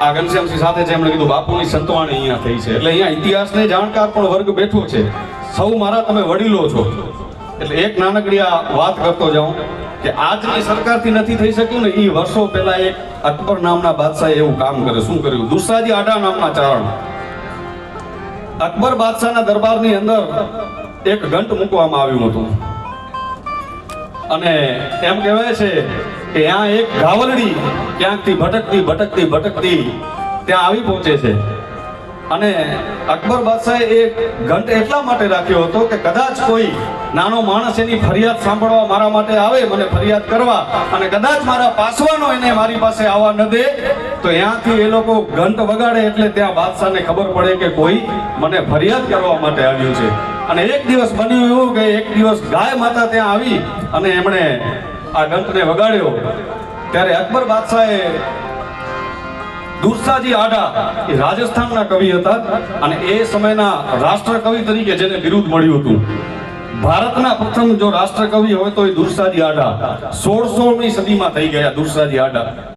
આ ઘનશ્યામસિંહ સાથે છે, એમણે કીધું બાપુની સંતવાણી અહીંયા થઈ છે. એટલે અહીંયા ઇતિહાસને જાણકાર પણ વર્ગ બેઠો છે. સૌ મારા તમે વડીલો છો. એટલે એક નાનકડી આ વાત કરતો જાઉં કે આજની સરકારથી નથી થઈ શક્યું ને, એ વર્ષો પહેલા એક અકબર નામના બાદશાહે એવું કામ કર્યું. શું કર્યું? દુસાજી આડા નામના ચારણ અકબર બાદશાહના દરબારની અંદર એક ઘંટ મૂકવામાં આવ્યું હતું. અને એમ કહેવાય છે કે ત્યાં એક ગાવલડી ક્યાંકથી ભટકતી ભટકતી ભટકતી ત્યાં આવી પહોંચે છે. અને અકબર બાદશાહે એ ઘંટ એટલા માટે રાખ્યો હતો કે કદાચ કોઈ નાનો માણસ એની ફરિયાદ સાંભળવા મારા માટે આવે, મને ફરિયાદ કરવા, અને કદાચ મારા પાસવાનો એને મારી પાસે આવવા ન દે, તો ત્યાંથી એ લોકો ઘંટ વગાડે એટલે ત્યાં બાદશાહને ખબર પડે કે કોઈ મને ફરિયાદ કરવા માટે આવ્યું છે. અને એક દિવસ બન્યું એવું કે એક દિવસ ગાય માતા ત્યાં આવી અને એમણે આ ઘંટને વગાડ્યો. ત્યારે અકબર બાદશાહે દુસાજી આડા એ રાજસ્થાનના કવિ હતા અને એ સમયના રાષ્ટ્રકવિ તરીકે જેને બિરુદ મળ્યું હતું. ભારતના પ્રથમ જો રાષ્ટ્રકવિ હોય તો એ દુસાજી આડા 16મી સદીમાં થઈ ગયા. દુસાજી આડા